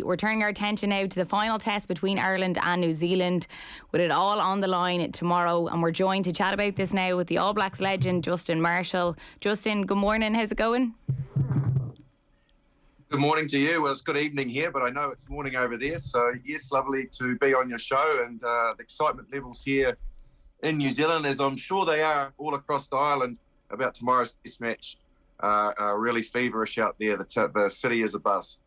We're turning our attention now to the final test between Ireland and New Zealand, with it all on the line tomorrow. And we're joined to chat about this now with the All Blacks legend, Justin Marshall. Justin, good morning. How's it going? Good morning to you. Well, it's good evening here, but I know it's morning over there. So, yes, lovely to be on your show. And the excitement levels here in New Zealand, as I'm sure they are all across the island, about tomorrow's test match, are really feverish out there. The city is abuzz.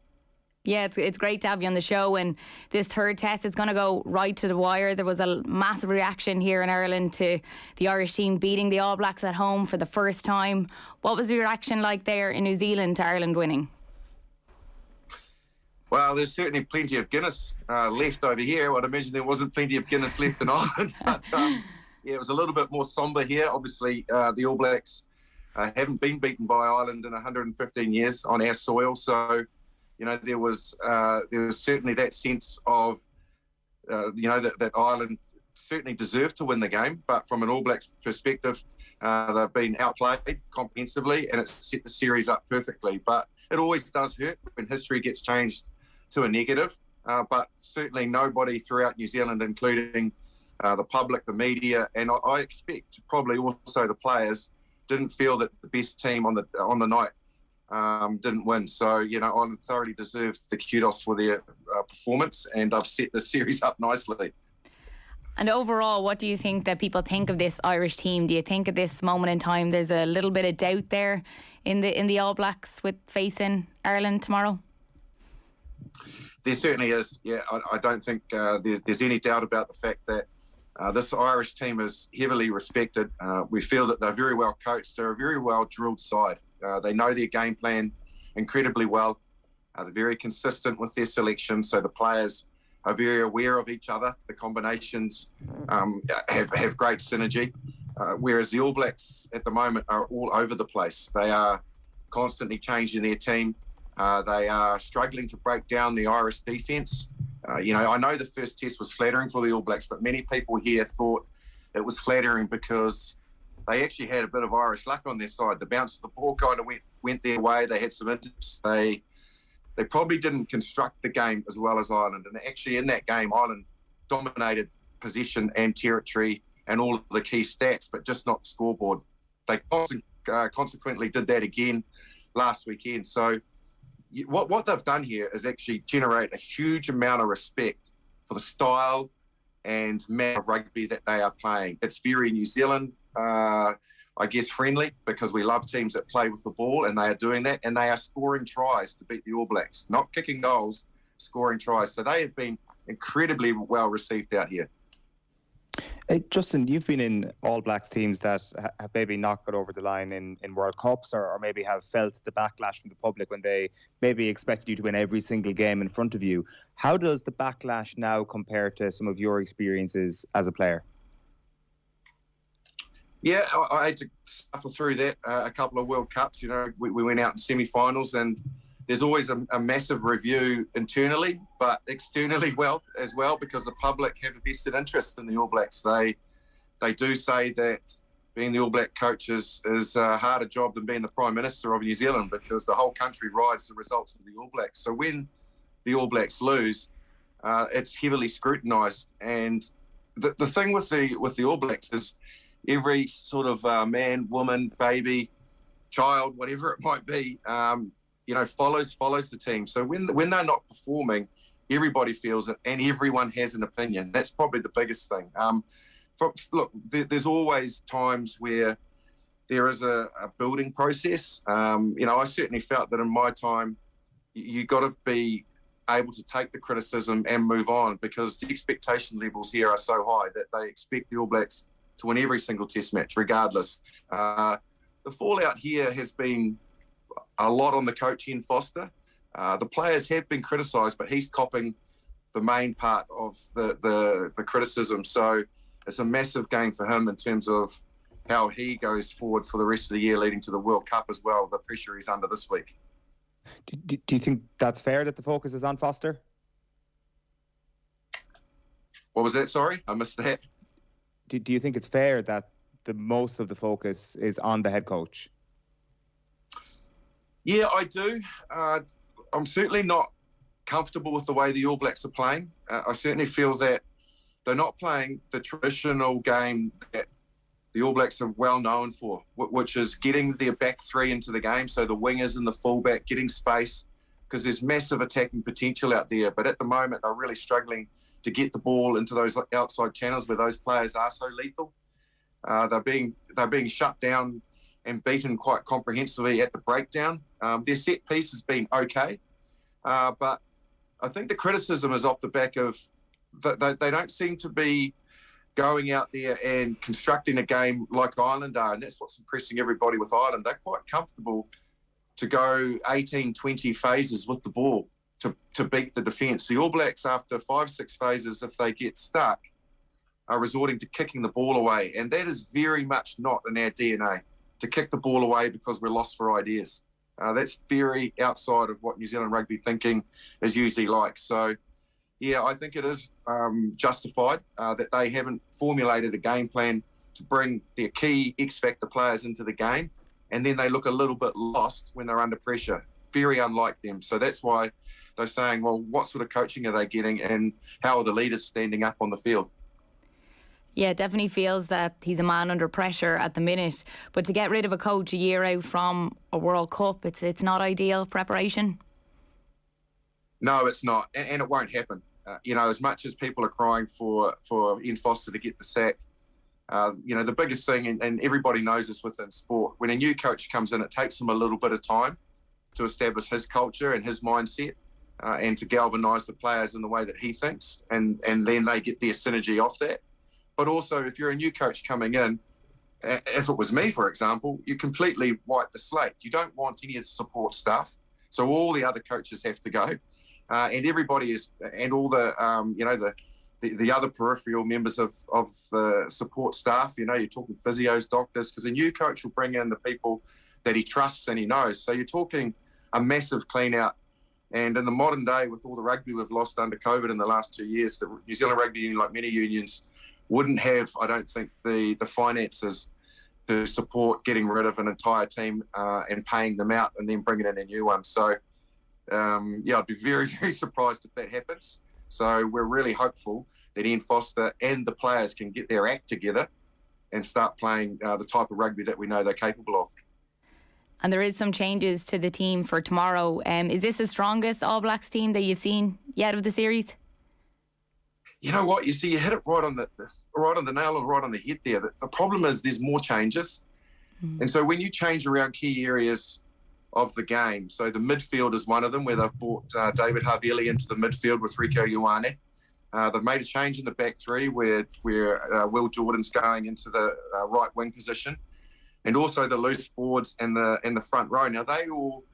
Yeah, it's great to have you on the show. And this third test, it's going to go right to the wire. There was a massive reaction here in Ireland to the Irish team beating the All Blacks at home for the first time. What was the reaction like there in New Zealand to Ireland winning? Well, there's certainly plenty of Guinness left over here. I'd imagine there wasn't plenty of Guinness left in Ireland. But, yeah, it was a little bit more sombre here. Obviously, the All Blacks haven't been beaten by Ireland in 115 years on our soil. So, you know, there was certainly that sense of, that Ireland certainly deserved to win the game. But from an All Blacks perspective, they've been outplayed comprehensively, and it's set the series up perfectly. But it always does hurt when history gets changed to a negative. But certainly nobody throughout New Zealand, including the public, the media, and I expect probably also the players, didn't feel that the best team on the night didn't win. So, you know, Ireland thoroughly deserved the kudos for their performance, and I've set the series up nicely. And overall, what do you think that people think of this Irish team? Do you think at this moment in time there's a little bit of doubt there in the All Blacks with facing Ireland tomorrow? There certainly is. Yeah, I don't think there's any doubt about the fact that this Irish team is heavily respected. We feel that they're very well coached. They're a very well drilled side. They know their game plan incredibly well. They're very consistent with their selection, so the players are very aware of each other. The combinations have great synergy, whereas the All Blacks at the moment are all over the place. They are constantly changing their team. They are struggling to break down the Irish defence. I know the first test was flattering for the All Blacks, but many people here thought it was flattering because they actually had a bit of Irish luck on their side. The bounce of the ball kind of went their way. They had some intercepts. They probably didn't construct the game as well as Ireland. And actually in that game, Ireland dominated possession and territory and all of the key stats, but just not the scoreboard. They consequently did that again last weekend. So what they've done here is actually generate a huge amount of respect for the style and manner of rugby that they are playing. It's very New Zealand, I guess, friendly, because we love teams that play with the ball, and they are doing that, and they are scoring tries to beat the All Blacks, not kicking goals, scoring tries. So they have been incredibly well received out here. Justin, you've been in All Blacks teams that have maybe not got over the line in World Cups, or maybe have felt the backlash from the public when they maybe expected you to win every single game in front of you. How does the backlash now compare to some of your experiences as a player? Yeah, I had to suffer through that a couple of World Cups. You know, we went out in semi-finals, and there's always a massive review internally, but externally as well, because the public have a vested interest in the All Blacks. They do say that being the All Black coach is a harder job than being the Prime Minister of New Zealand, because the whole country rides the results of the All Blacks. So when the All Blacks lose, it's heavily scrutinised. And the thing with the All Blacks is every sort of man, woman, baby, child, whatever it might be, follows the team. So when they're not performing, everybody feels it, and everyone has an opinion. That's probably the biggest thing. There's always times where there is a building process. I certainly felt that in my time, you got to be able to take the criticism and move on, because the expectation levels here are so high that they expect the All Blacks to win every single test match, regardless. The fallout here has been a lot on the coach, Ian Foster. The players have been criticised, but he's copping the main part of the criticism. So it's a massive game for him in terms of how he goes forward for the rest of the year, leading to the World Cup as well, the pressure he's under this week. Do you think that's fair that the focus is on Foster? What was that? Sorry, I missed that. Do you think it's fair that the most of the focus is on the head coach? Yeah, I do. I'm certainly not comfortable with the way the All Blacks are playing. I certainly feel that they're not playing the traditional game that the All Blacks are well known for, which is getting their back three into the game, so the wingers and the fullback getting space, because there's massive attacking potential out there. But at the moment, they're really struggling to get the ball into those outside channels where those players are so lethal. They're being shut down and beaten quite comprehensively at the breakdown. Their set piece has been okay, but I think the criticism is off the back of they don't seem to be going out there and constructing a game like Ireland are, and that's what's impressing everybody with Ireland. They're quite comfortable to go 18, 20 phases with the ball to beat the defence. The All Blacks, after 5-6 phases, if they get stuck, are resorting to kicking the ball away, and that is very much not in our DNA, to kick the ball away because we're lost for ideas. That's very outside of what New Zealand rugby thinking is usually like. So, yeah, I think it is justified that they haven't formulated a game plan to bring their key X-factor players into the game, and then they look a little bit lost when they're under pressure. Very unlike them. So that's why they're saying, well, what sort of coaching are they getting, and how are the leaders standing up on the field? Yeah, it definitely feels that he's a man under pressure at the minute. But to get rid of a coach a year out from a World Cup, it's not ideal preparation. No, it's not, and it won't happen. As much as people are crying for Ian Foster to get the sack, the biggest thing, and everybody knows this within sport, when a new coach comes in, it takes him a little bit of time to establish his culture and his mindset, and to galvanise the players in the way that he thinks, and then they get their synergy off that. But also, if you're a new coach coming in, if it was me, for example, you completely wipe the slate. You don't want any of the support staff, so all the other coaches have to go, and everybody is, and all the the other peripheral members of the support staff. You're talking physios, doctors, because a new coach will bring in the people that he trusts and he knows. So you're talking a massive clean out. And in the modern day, with all the rugby we've lost under COVID in the last 2 years, the New Zealand Rugby Union, like many unions, wouldn't have, I don't think, the finances to support getting rid of an entire team and paying them out and then bringing in a new one. So, I'd be very, very surprised if that happens. So we're really hopeful that Ian Foster and the players can get their act together and start playing the type of rugby that we know they're capable of. And there is some changes to the team for tomorrow. Is this the strongest All Blacks team that you've seen yet of the series? You know what? You see, you hit it right on the nail or right on the head there. The problem is there's more changes. And so when you change around key areas of the game, so the midfield is one of them, where they've brought David Havili into the midfield with Rieko Ioane. They've made a change in the back three where Will Jordan's going into the right wing position, and also the loose forwards and the front row. Now, they all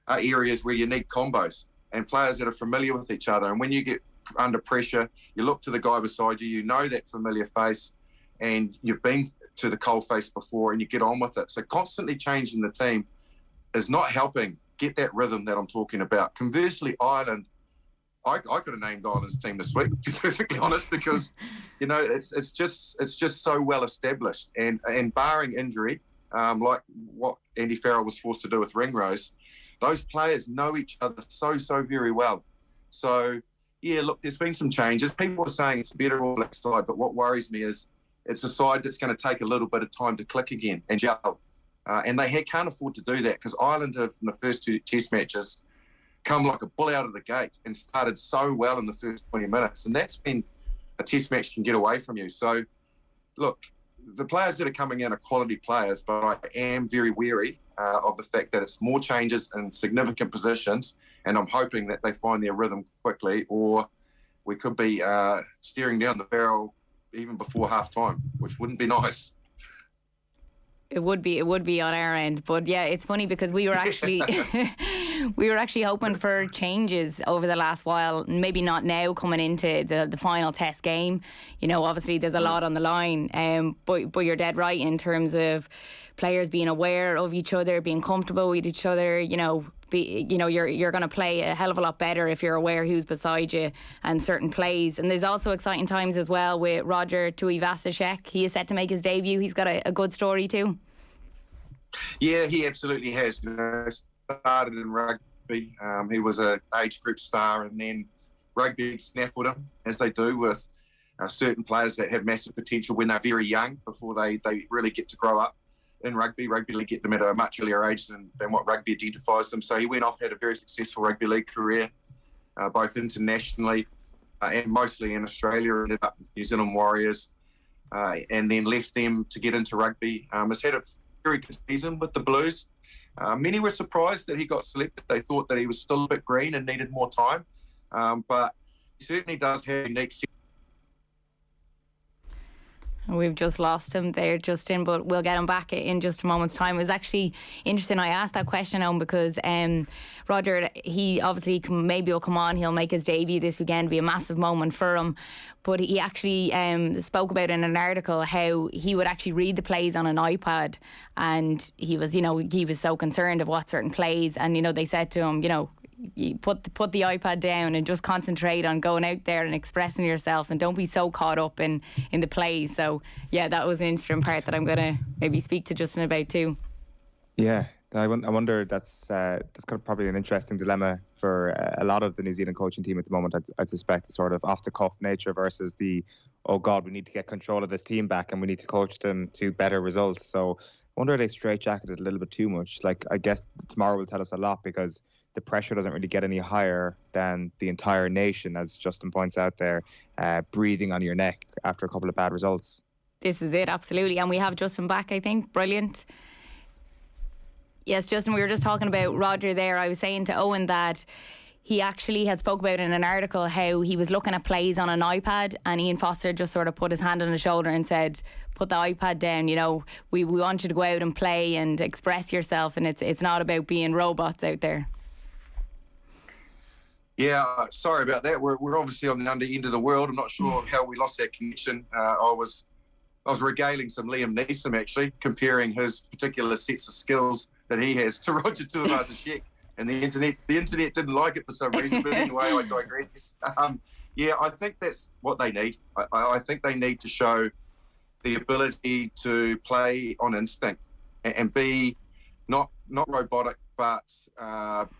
are areas where you need combos and players that are familiar with each other. And when you get under pressure, you look to the guy beside you, you know that familiar face, and you've been to the cold face before, and you get on with it. So constantly changing the team is not helping get that rhythm that I'm talking about. Conversely, Ireland, I could have named Ireland's team this week, to be perfectly honest, because it's just so well established, and barring injury, like what Andy Farrell was forced to do with Ringrose, those players know each other so very well. So yeah, look, there's been some changes. People are saying it's a better All Black side, but what worries me is it's a side that's going to take a little bit of time to click again and gel. And they can't afford to do that, because Ireland have, in the first 2 test matches, come like a bull out of the gate and started so well in the first 20 minutes. And that's been a test match can get away from you. So, look, the players that are coming in are quality players, but I am very wary of the fact that it's more changes in significant positions, and I'm hoping that they find their rhythm quickly, or we could be staring down the barrel even before half-time, which wouldn't be nice. It would be on our end, but yeah, it's funny because we were actually hoping for changes over the last while. Maybe not now coming into the final test game. Obviously there's a lot on the line, but you're dead right in terms of players being aware of each other, being comfortable with each other. You're going to play a hell of a lot better if you're aware who's beside you and certain plays. And there's also exciting times as well with Roger Tuivasa-Sheck. He is set to make his debut. He's got a good story too. Yeah, he absolutely has. Started in rugby rugby. He was an age group star, and then rugby snaffled him, as they do with certain players that have massive potential when they're very young before they really get to grow up in rugby. Rugby league get them at a much earlier age than what rugby identifies them. So he went off, had a very successful rugby league career, both internationally and mostly in Australia. Ended up with New Zealand Warriors, and then left them to get into rugby. Has had a very good season with the Blues. Many were surprised that he got selected. They thought that he was still a bit green and needed more time, but he certainly does have a unique. We've just lost him there, Justin, but we'll get him back in just a moment's time. It was actually interesting. I asked that question on because Roger, he obviously maybe will come on. He'll make his debut this weekend. Be a massive moment for him. But he actually spoke about in an article how he would actually read the plays on an iPad, and he was so concerned of what certain plays, and they said to him, you put the iPad down and just concentrate on going out there and expressing yourself, and don't be so caught up in the play. So yeah, that was an interesting part that I'm going to maybe speak to Justin about too. Yeah, I wonder that's kind of probably an interesting dilemma for a lot of the New Zealand coaching team at the moment. I'd suspect the sort of off the cuff nature versus the, oh God, we need to get control of this team back and we need to coach them to better results. So I wonder if they straitjacketed a little bit too much. Like, I guess tomorrow will tell us a lot, because the pressure doesn't really get any higher than the entire nation, as Justin points out there, breathing on your neck after a couple of bad results. This is it, absolutely. And we have Justin back, I think. Brilliant. Yes, Justin, we were just talking about Roger there. I was saying to Eoin that he actually had spoke about in an article how he was looking at plays on an iPad, and Ian Foster just sort of put his hand on his shoulder and said, put the iPad down, we want you to go out and play and express yourself, and it's not about being robots out there. Yeah, sorry about that. We're obviously on the under end of the world. I'm not sure how we lost that connection. I was regaling some Liam Neeson, actually, comparing his particular sets of skills that he has to Roger Tuivasa-Sheck, and the internet didn't like it for some reason. But anyway, I digress. Yeah, I think that's what they need. I think they need to show the ability to play on instinct and be not robotic, but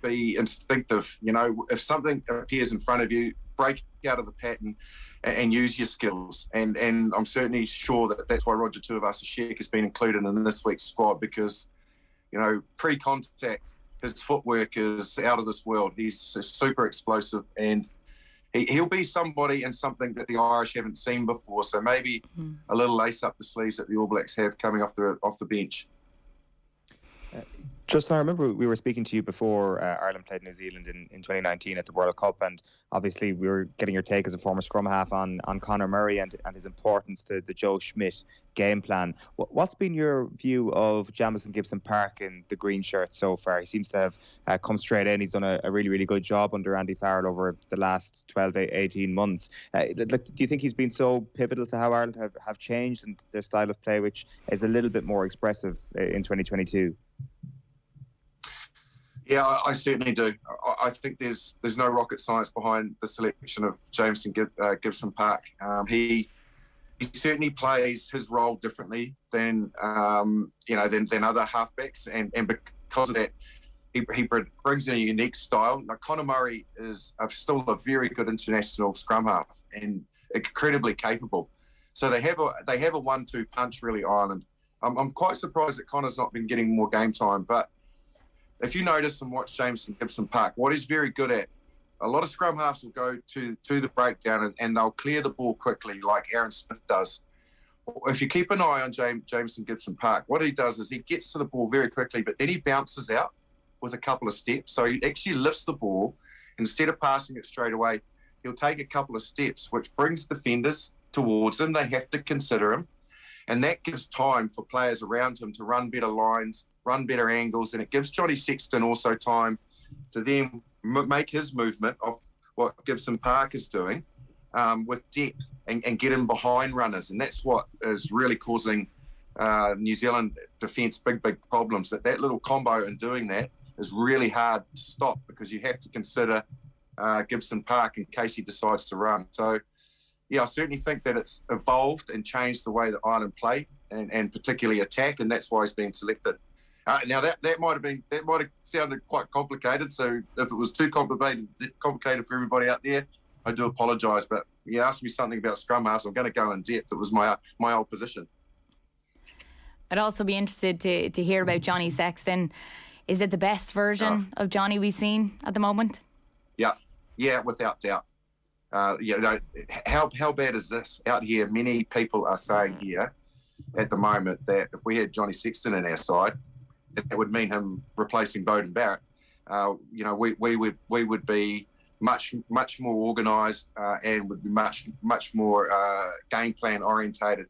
be instinctive. If something appears in front of you, break out of the pattern and use your skills. And I'm certainly sure that that's why Roger Tuivasa-Sheck has been included in this week's squad, because, pre-contact, his footwork is out of this world. He's super explosive, and he'll be somebody and something that the Irish haven't seen before. So maybe a little lace up the sleeves that the All Blacks have coming off the bench. Justin, I remember we were speaking to you before Ireland played New Zealand in 2019 at the World Cup, and obviously we were getting your take as a former scrum half on Conor Murray and his importance to the Joe Schmidt game plan. What's been your view of Jamison Gibson-Park in the green shirt so far? He seems to have come straight in. He's done a really, really good job under Andy Farrell over the last 12, 18 months. Do you think he's been so pivotal to how Ireland have changed and their style of play, which is a little bit more expressive in 2022? Yeah, I certainly do. I think there's no rocket science behind the selection of Jamison Gibson-Park. He certainly plays his role differently than than other halfbacks, and because of that, he brings in a unique style. Like, Conor Murray is still a very good international scrum half and incredibly capable. So they have a 1-2 punch, really, Ireland. I'm quite surprised that Conor's not been getting more game time, but if you notice and watch Jamison Gibson-Park, what he's very good at, a lot of scrum halves will go to the breakdown and they'll clear the ball quickly, like Aaron Smith does. If you keep an eye on Jamison Gibson-Park, what he does is he gets to the ball very quickly, but then he bounces out with a couple of steps. So he actually lifts the ball. Instead of passing it straight away, he'll take a couple of steps, which brings defenders towards him. They have to consider him. And that gives time for players around him to run better lines, run better angles, and it gives Johnny Sexton also time to then make his movement of what Gibson-Park is doing with depth and get him behind runners. And that's what is really causing New Zealand defence big problems. That little combo in doing that is really hard to stop, because you have to consider Gibson-Park in case he decides to run. So, yeah, I certainly think that it's evolved and changed the way that Ireland play and particularly attack, and that's why he's been selected. Now that might have sounded quite complicated. So if it was too complicated for everybody out there, I do apologise. But you asked me something about scrum halves, I'm going to go in depth. It was my old position. I'd also be interested to hear about Johnny Sexton. Is it the best version of Johnny we've seen at the moment? Yeah, without doubt. How bad is this out here? Many people are saying here at the moment that if we had Johnny Sexton in our side, that would mean him replacing Beauden Barrett. We would be much more organised and would be much more game plan orientated.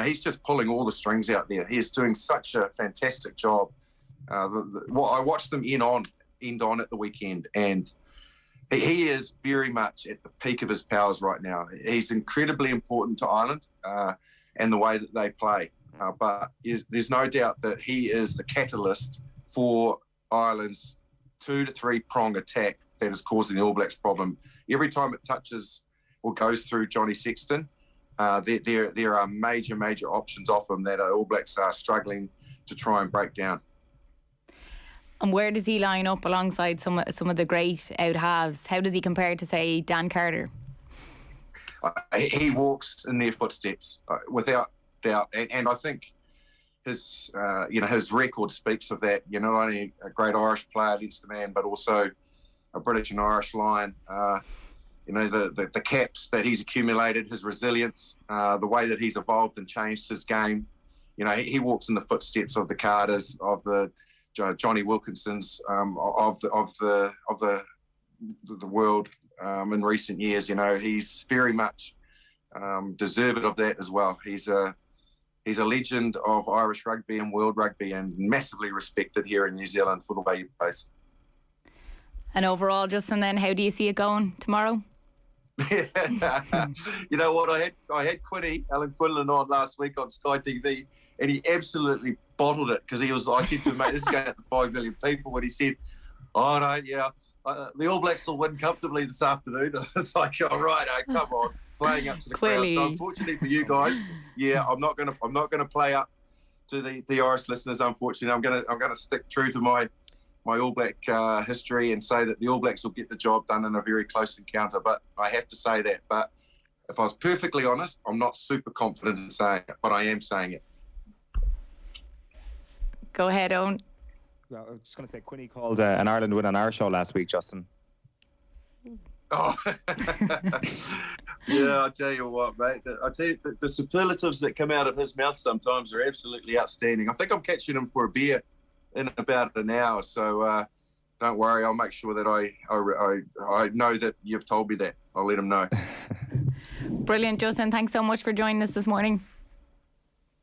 He's just pulling all the strings out there. He's doing such a fantastic job. I watched them end on at the weekend, and he is very much at the peak of his powers right now. He's incredibly important to Ireland and the way that they play. But there's no doubt that he is the catalyst for Ireland's 2 to 3 prong attack that is causing the All Blacks problem. Every time it touches or goes through Johnny Sexton, there are major options off him that All Blacks are struggling to try and break down. And where does he line up alongside some of the great out halves? How does he compare to, say, Dan Carter? He walks in their footsteps without doubt, and I think his record speaks of that. Not only a great Irish player, Leinster man, but also a British and Irish line. The caps that he's accumulated, his resilience, the way that he's evolved and changed his game. He walks in the footsteps of the Carters, of the Johnny Wilkinsons, of the world in recent years. He's very much deserved of that as well. He's a legend of Irish rugby and world rugby, and massively respected here in New Zealand for the way he plays. And overall, Justin, then how do you see it going tomorrow? You know what? I had Alan Quinlan on last week on Sky TV, and he absolutely bottled it because I said to him, mate, this is going out to 5 million people, and he said, oh no, yeah, the All Blacks will win comfortably this afternoon. I was like, all right, come on, playing up to the crowd. So unfortunately for you guys, I'm not gonna play up to the Irish listeners. Unfortunately, I'm gonna stick true to my All Black history and say that the All Blacks will get the job done in a very close encounter. But I have to say that. But if I was perfectly honest, I'm not super confident in saying it, but I am saying it. Go ahead, Eoin. Well, I was just going to say, Quinny called an Ireland win on our show last week, Justin. Oh, yeah, I tell you what, mate. The superlatives that come out of his mouth sometimes are absolutely outstanding. I think I'm catching him for a beer in about an hour, so don't worry. I'll make sure that I know that you've told me that. I'll let him know. Brilliant, Justin. Thanks so much for joining us this morning.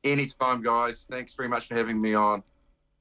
Anytime, guys. Thanks very much for having me on.